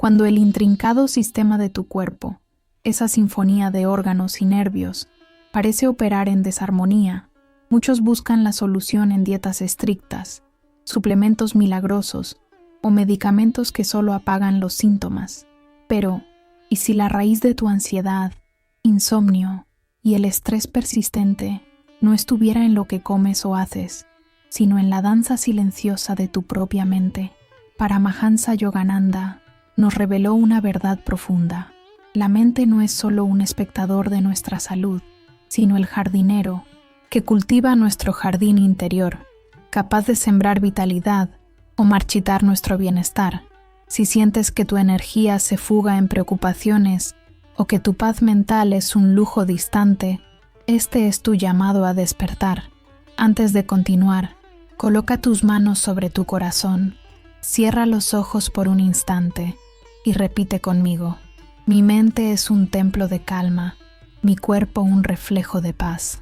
Cuando el intrincado sistema de tu cuerpo, esa sinfonía de órganos y nervios, parece operar en desarmonía, muchos buscan la solución en dietas estrictas, suplementos milagrosos o medicamentos que solo apagan los síntomas. Pero, ¿y si la raíz de tu ansiedad, insomnio y el estrés persistente no estuviera en lo que comes o haces, sino en la danza silenciosa de tu propia mente? Paramahansa Yogananda nos reveló una verdad profunda. La mente no es solo un espectador de nuestra salud, sino el jardinero que cultiva nuestro jardín interior, capaz de sembrar vitalidad o marchitar nuestro bienestar. Si sientes que tu energía se fuga en preocupaciones o que tu paz mental es un lujo distante, este es tu llamado a despertar. Antes de continuar, coloca tus manos sobre tu corazón, cierra los ojos por un instante y repite conmigo: mi mente es un templo de calma, mi cuerpo un reflejo de paz.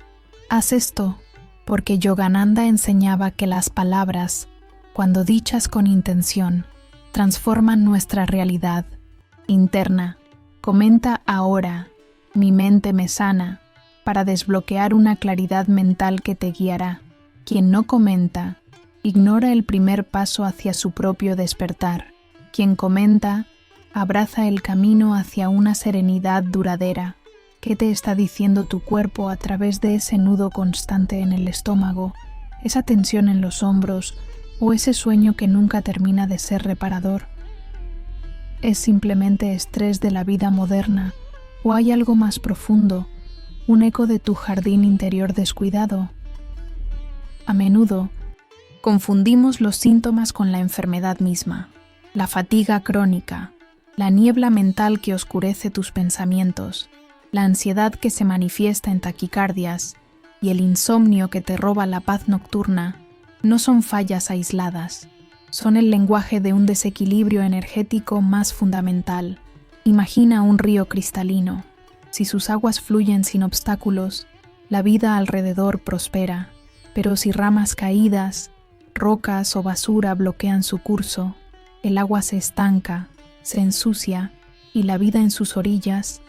Haz esto porque Yogananda enseñaba que las palabras, cuando dichas con intención, transforman nuestra realidad interna. Comenta ahora: mi mente me sana, para desbloquear una claridad mental que te guiará. Quien no comenta, ignora el primer paso hacia su propio despertar. Quien comenta, abraza el camino hacia una serenidad duradera. ¿Qué te está diciendo tu cuerpo a través de ese nudo constante en el estómago, esa tensión en los hombros o ese sueño que nunca termina de ser reparador? ¿Es simplemente estrés de la vida moderna o hay algo más profundo, un eco de tu jardín interior descuidado? A menudo confundimos los síntomas con la enfermedad misma, la fatiga crónica, la niebla mental que oscurece tus pensamientos, la ansiedad que se manifiesta en taquicardias y el insomnio que te roba la paz nocturna. No son fallas aisladas, son el lenguaje de un desequilibrio energético más fundamental. Imagina un río cristalino. Si sus aguas fluyen sin obstáculos, la vida alrededor prospera, pero si ramas caídas, rocas o basura bloquean su curso, el agua se estanca, se ensucia y la vida en sus orillas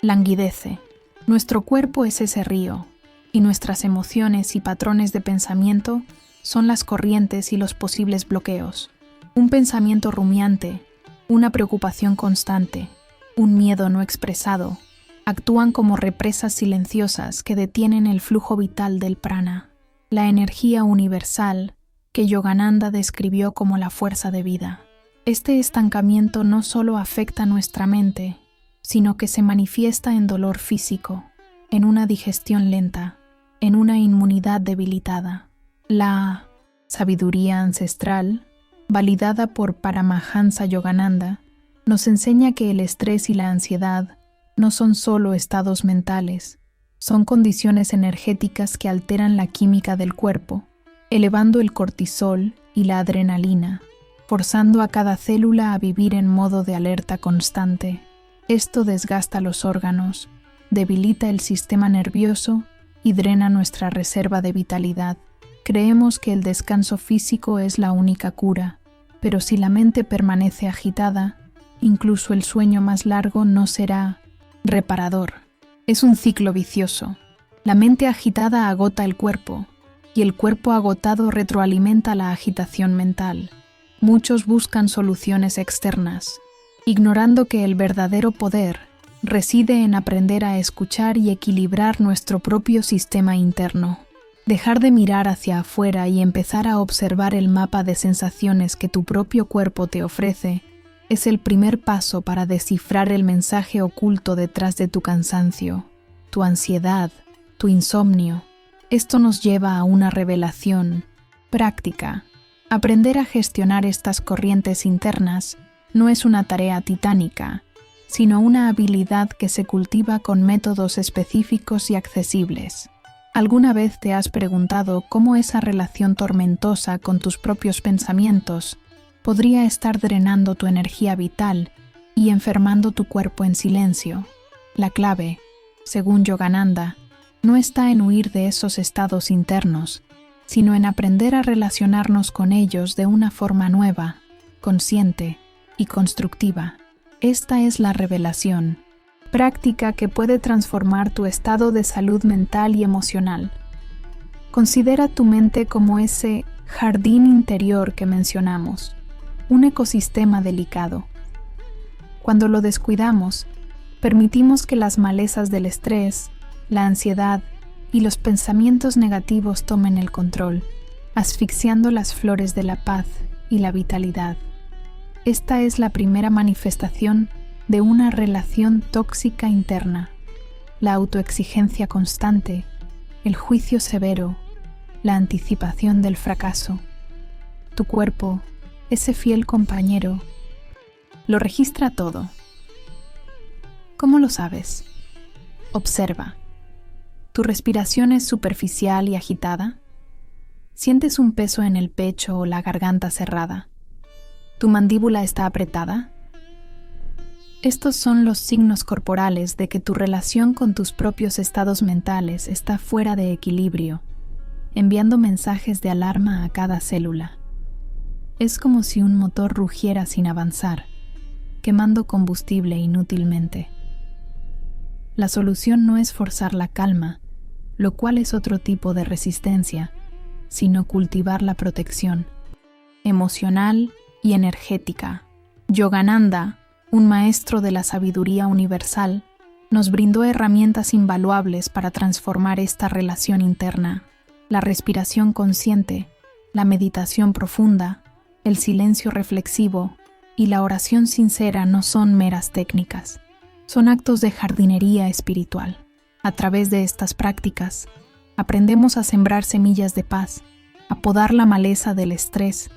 languidece. Nuestro cuerpo es ese río, y nuestras emociones y patrones de pensamiento son las corrientes y los posibles bloqueos. Un pensamiento rumiante, una preocupación constante, un miedo no expresado, actúan como represas silenciosas que detienen el flujo vital del prana, la energía universal que Yogananda describió como la fuerza de vida. Este estancamiento no solo afecta nuestra mente, sino que se manifiesta en dolor físico, en una digestión lenta, en una inmunidad debilitada. La sabiduría ancestral, validada por Paramahansa Yogananda, nos enseña que el estrés y la ansiedad no son solo estados mentales, son condiciones energéticas que alteran la química del cuerpo, elevando el cortisol y la adrenalina, forzando a cada célula a vivir en modo de alerta constante. Esto desgasta los órganos, debilita el sistema nervioso y drena nuestra reserva de vitalidad. Creemos que el descanso físico es la única cura, pero si la mente permanece agitada, incluso el sueño más largo no será reparador. Es un ciclo vicioso. La mente agitada agota el cuerpo, y el cuerpo agotado retroalimenta la agitación mental. Muchos buscan soluciones externas, ignorando que el verdadero poder reside en aprender a escuchar y equilibrar nuestro propio sistema interno. Dejar de mirar hacia afuera y empezar a observar el mapa de sensaciones que tu propio cuerpo te ofrece es el primer paso para descifrar el mensaje oculto detrás de tu cansancio, tu ansiedad, tu insomnio. Esto nos lleva a una revelación práctica. Aprender a gestionar estas corrientes internas no es una tarea titánica, sino una habilidad que se cultiva con métodos específicos y accesibles. ¿Alguna vez te has preguntado cómo esa relación tormentosa con tus propios pensamientos podría estar drenando tu energía vital y enfermando tu cuerpo en silencio? La clave, según Yogananda, no está en huir de esos estados internos, sino en aprender a relacionarnos con ellos de una forma nueva, consciente y constructiva. Esta es la revelación, práctica que puede transformar tu estado de salud mental y emocional. Considera tu mente como ese jardín interior que mencionamos, un ecosistema delicado. Cuando lo descuidamos, permitimos que las malezas del estrés, la ansiedad y los pensamientos negativos tomen el control, asfixiando las flores de la paz y la vitalidad. Esta es la primera manifestación de una relación tóxica interna, la autoexigencia constante, el juicio severo, la anticipación del fracaso. Tu cuerpo, ese fiel compañero, lo registra todo. ¿Cómo lo sabes? Observa. ¿Tu respiración es superficial y agitada? ¿Sientes un peso en el pecho o la garganta cerrada? ¿Tu mandíbula está apretada? Estos son los signos corporales de que tu relación con tus propios estados mentales está fuera de equilibrio, enviando mensajes de alarma a cada célula. Es como si un motor rugiera sin avanzar, quemando combustible inútilmente. La solución no es forzar la calma, lo cual es otro tipo de resistencia, sino cultivar la protección emocional y energética. Yogananda, un maestro de la sabiduría universal, nos brindó herramientas invaluables para transformar esta relación interna. La respiración consciente, la meditación profunda, el silencio reflexivo y la oración sincera no son meras técnicas. Son actos de jardinería espiritual. A través de estas prácticas, aprendemos a sembrar semillas de paz, a podar la maleza del estrés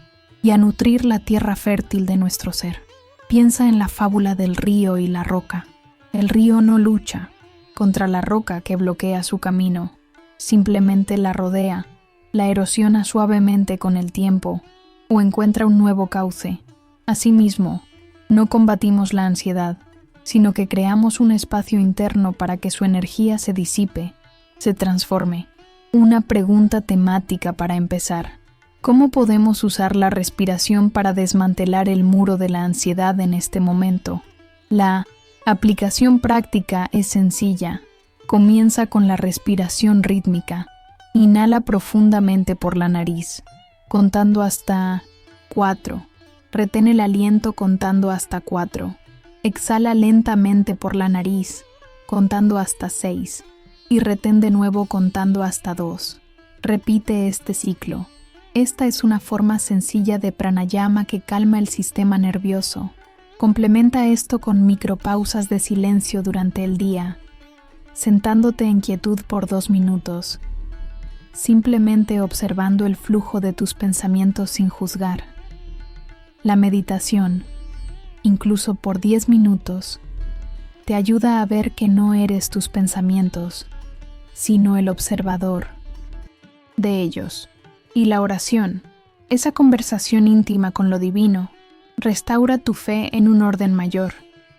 y a nutrir la tierra fértil de nuestro ser. Piensa en la fábula del río y la roca. El río no lucha contra la roca que bloquea su camino, simplemente la rodea, la erosiona suavemente con el tiempo o encuentra un nuevo cauce. Asimismo, no combatimos la ansiedad, sino que creamos un espacio interno para que su energía se disipe, se transforme. Una pregunta temática para empezar. ¿Cómo podemos usar la respiración para desmantelar el muro de la ansiedad en este momento? La aplicación práctica es sencilla. Comienza con la respiración rítmica. Inhala profundamente por la nariz, contando hasta 4. Retén el aliento contando hasta 4. Exhala lentamente por la nariz, contando hasta 6. Y retén de nuevo contando hasta 2. Repite este ciclo. Esta es una forma sencilla de pranayama que calma el sistema nervioso. Complementa esto con micropausas de silencio durante el día, sentándote en quietud por 2 minutos, simplemente observando el flujo de tus pensamientos sin juzgar. La meditación, incluso por 10 minutos, te ayuda a ver que no eres tus pensamientos, sino el observador de ellos. Y la oración, esa conversación íntima con lo divino, restaura tu fe en un orden mayor,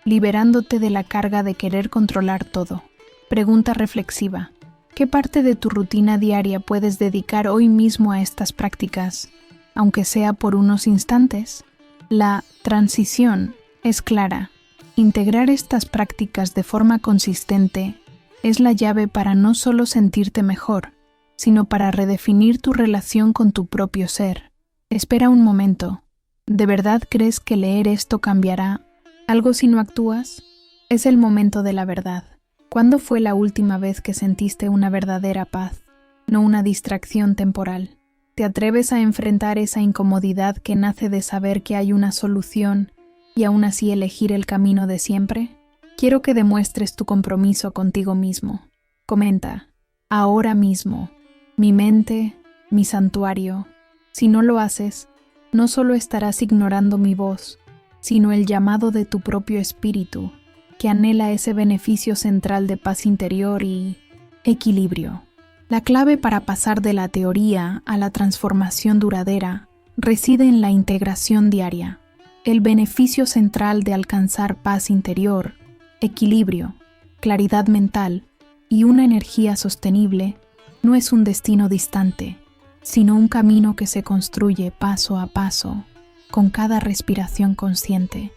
liberándote de la carga de querer controlar todo. Pregunta reflexiva: ¿qué parte de tu rutina diaria puedes dedicar hoy mismo a estas prácticas, aunque sea por unos instantes? La transición es clara. Integrar estas prácticas de forma consistente es la llave para no solo sentirte mejor, sino para redefinir tu relación con tu propio ser. Espera un momento. ¿De verdad crees que leer esto cambiará algo si no actúas? Es el momento de la verdad. ¿Cuándo fue la última vez que sentiste una verdadera paz, no una distracción temporal? ¿Te atreves a enfrentar esa incomodidad que nace de saber que hay una solución y aún así elegir el camino de siempre? Quiero que demuestres tu compromiso contigo mismo. Comenta: ahora mismo, mi mente, mi santuario. Si no lo haces, no solo estarás ignorando mi voz, sino el llamado de tu propio espíritu, que anhela ese beneficio central de paz interior y equilibrio. La clave para pasar de la teoría a la transformación duradera reside en la integración diaria. El beneficio central de alcanzar paz interior, equilibrio, claridad mental y una energía sostenible no es un destino distante, sino un camino que se construye paso a paso, con cada respiración consciente,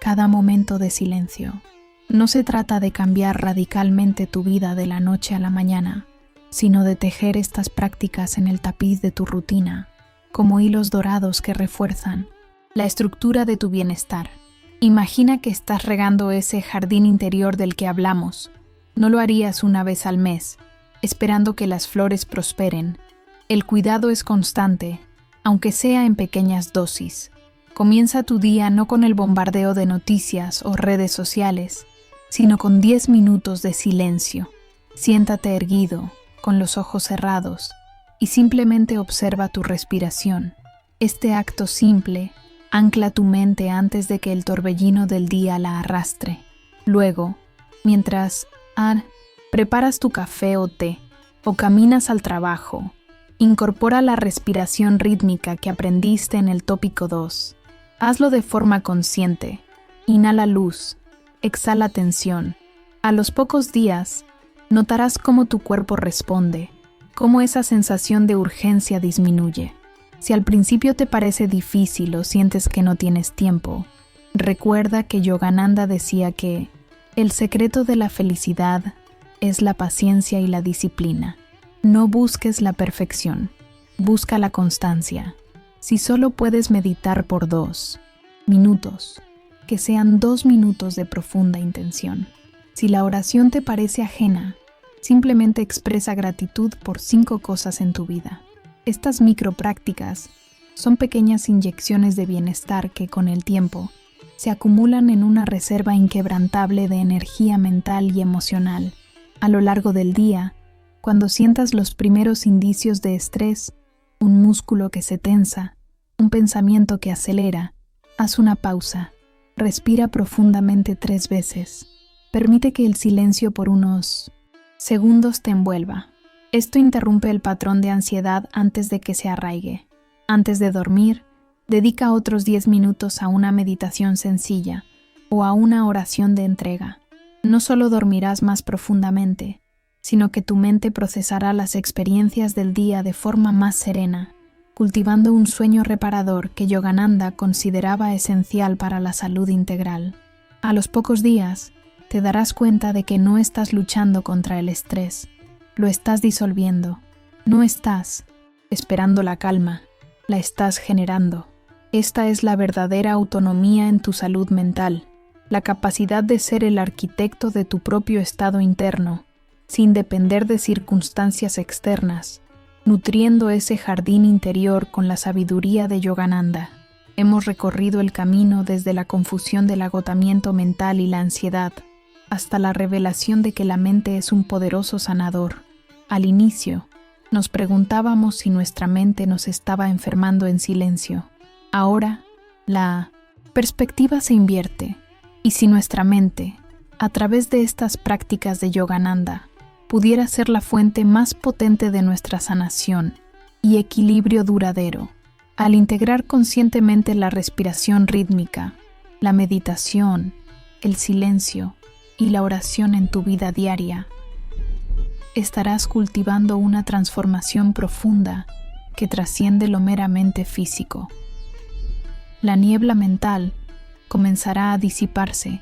cada momento de silencio. No se trata de cambiar radicalmente tu vida de la noche a la mañana, sino de tejer estas prácticas en el tapiz de tu rutina, como hilos dorados que refuerzan la estructura de tu bienestar. Imagina que estás regando ese jardín interior del que hablamos. No lo harías una vez al mes, esperando que las flores prosperen. El cuidado es constante, aunque sea en pequeñas dosis. Comienza tu día no con el bombardeo de noticias o redes sociales, sino con 10 minutos de silencio. Siéntate erguido, con los ojos cerrados, y simplemente observa tu respiración. Este acto simple ancla tu mente antes de que el torbellino del día la arrastre. Luego, mientras preparas tu café o té, o caminas al trabajo, incorpora la respiración rítmica que aprendiste en el tópico 2. Hazlo de forma consciente. Inhala luz, exhala tensión. A los pocos días, notarás cómo tu cuerpo responde, cómo esa sensación de urgencia disminuye. Si al principio te parece difícil o sientes que no tienes tiempo, recuerda que Yogananda decía que el secreto de la felicidad es la paciencia y la disciplina. No busques la perfección, busca la constancia. Si solo puedes meditar por 2 minutos, que sean 2 minutos de profunda intención. Si la oración te parece ajena, simplemente expresa gratitud por 5 cosas en tu vida. Estas microprácticas son pequeñas inyecciones de bienestar que con el tiempo se acumulan en una reserva inquebrantable de energía mental y emocional. A lo largo del día, cuando sientas los primeros indicios de estrés, un músculo que se tensa, un pensamiento que acelera, haz una pausa, respira profundamente 3 veces. Permite que el silencio por unos segundos te envuelva. Esto interrumpe el patrón de ansiedad antes de que se arraigue. Antes de dormir, dedica otros 10 minutos a una meditación sencilla o a una oración de entrega. No solo dormirás más profundamente, sino que tu mente procesará las experiencias del día de forma más serena, cultivando un sueño reparador que Yogananda consideraba esencial para la salud integral. A los pocos días, te darás cuenta de que no estás luchando contra el estrés, lo estás disolviendo. No estás esperando la calma, la estás generando. Esta es la verdadera autonomía en tu salud mental, la capacidad de ser el arquitecto de tu propio estado interno, sin depender de circunstancias externas, nutriendo ese jardín interior con la sabiduría de Yogananda. Hemos recorrido el camino desde la confusión del agotamiento mental y la ansiedad, hasta la revelación de que la mente es un poderoso sanador. Al inicio, nos preguntábamos si nuestra mente nos estaba enfermando en silencio. Ahora, la perspectiva se invierte, y si nuestra mente, a través de estas prácticas de Yogananda, pudiera ser la fuente más potente de nuestra sanación y equilibrio duradero, al integrar conscientemente la respiración rítmica, la meditación, el silencio y la oración en tu vida diaria, estarás cultivando una transformación profunda que trasciende lo meramente físico. La niebla mental comenzará a disiparse,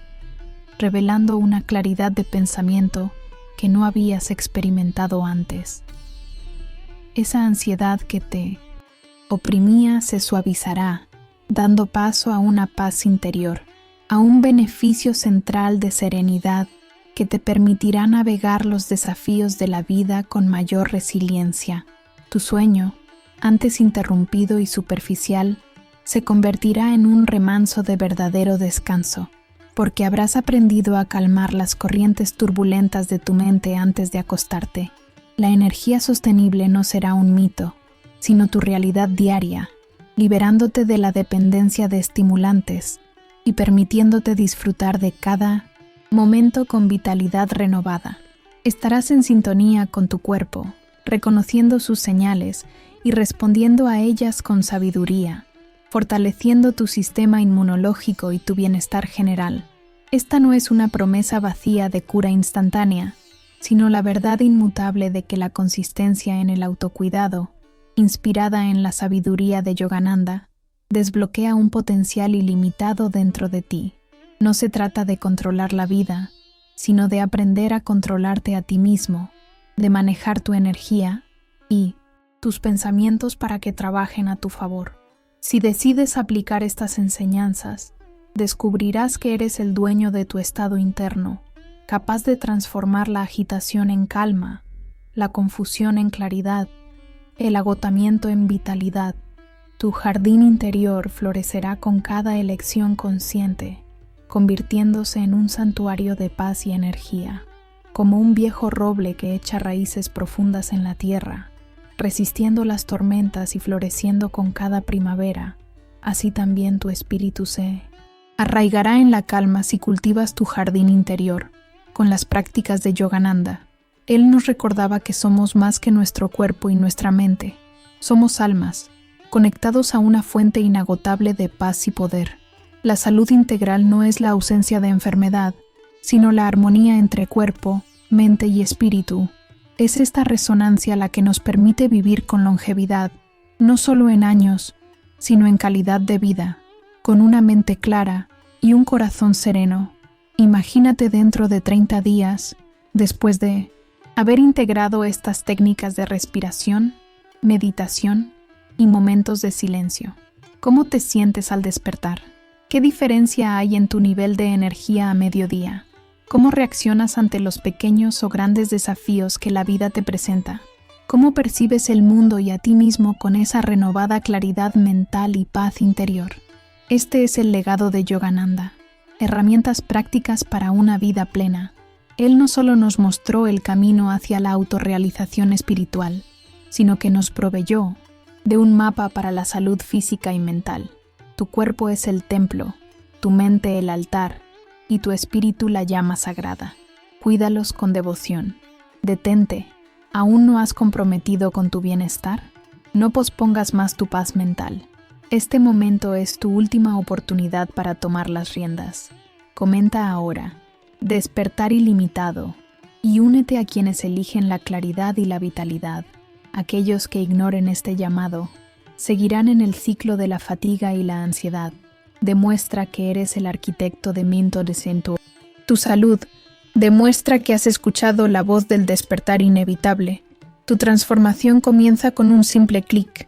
revelando una claridad de pensamiento que no habías experimentado antes. Esa ansiedad que te oprimía se suavizará, dando paso a una paz interior, a un beneficio central de serenidad que te permitirá navegar los desafíos de la vida con mayor resiliencia. Tu sueño, antes interrumpido y superficial, se convertirá en un remanso de verdadero descanso, porque habrás aprendido a calmar las corrientes turbulentas de tu mente antes de acostarte. La energía sostenible no será un mito, sino tu realidad diaria, liberándote de la dependencia de estimulantes y permitiéndote disfrutar de cada momento con vitalidad renovada. Estarás en sintonía con tu cuerpo, reconociendo sus señales y respondiendo a ellas con sabiduría, fortaleciendo tu sistema inmunológico y tu bienestar general. Esta no es una promesa vacía de cura instantánea, sino la verdad inmutable de que la consistencia en el autocuidado, inspirada en la sabiduría de Yogananda, desbloquea un potencial ilimitado dentro de ti. No se trata de controlar la vida, sino de aprender a controlarte a ti mismo, de manejar tu energía y tus pensamientos para que trabajen a tu favor. Si decides aplicar estas enseñanzas, descubrirás que eres el dueño de tu estado interno, capaz de transformar la agitación en calma, la confusión en claridad, el agotamiento en vitalidad. Tu jardín interior florecerá con cada elección consciente, convirtiéndose en un santuario de paz y energía, como un viejo roble que echa raíces profundas en la tierra, resistiendo las tormentas y floreciendo con cada primavera. Así también tu espíritu se arraigará en la calma si cultivas tu jardín interior con las prácticas de Yogananda. Él nos recordaba que somos más que nuestro cuerpo y nuestra mente. Somos almas, conectados a una fuente inagotable de paz y poder. La salud integral no es la ausencia de enfermedad, sino la armonía entre cuerpo, mente y espíritu. Es esta resonancia la que nos permite vivir con longevidad, no solo en años, sino en calidad de vida, con una mente clara y un corazón sereno. Imagínate dentro de 30 días, después de haber integrado estas técnicas de respiración, meditación y momentos de silencio. ¿Cómo te sientes al despertar? ¿Qué diferencia hay en tu nivel de energía a mediodía? ¿Cómo reaccionas ante los pequeños o grandes desafíos que la vida te presenta? ¿Cómo percibes el mundo y a ti mismo con esa renovada claridad mental y paz interior? Este es el legado de Yogananda, herramientas prácticas para una vida plena. Él no solo nos mostró el camino hacia la autorrealización espiritual, sino que nos proveyó de un mapa para la salud física y mental. Tu cuerpo es el templo, tu mente el altar y tu espíritu la llama sagrada. Cuídalos con devoción. Detente. ¿Aún no has comprometido con tu bienestar? No pospongas más tu paz mental. Este momento es tu última oportunidad para tomar las riendas. Comenta ahora, despertar ilimitado, y únete a quienes eligen la claridad y la vitalidad. Aquellos que ignoren este llamado seguirán en el ciclo de la fatiga y la ansiedad. Demuestra que eres el arquitecto de Minto de Cento. Tu salud demuestra que has escuchado la voz del despertar inevitable. Tu transformación comienza con un simple clic.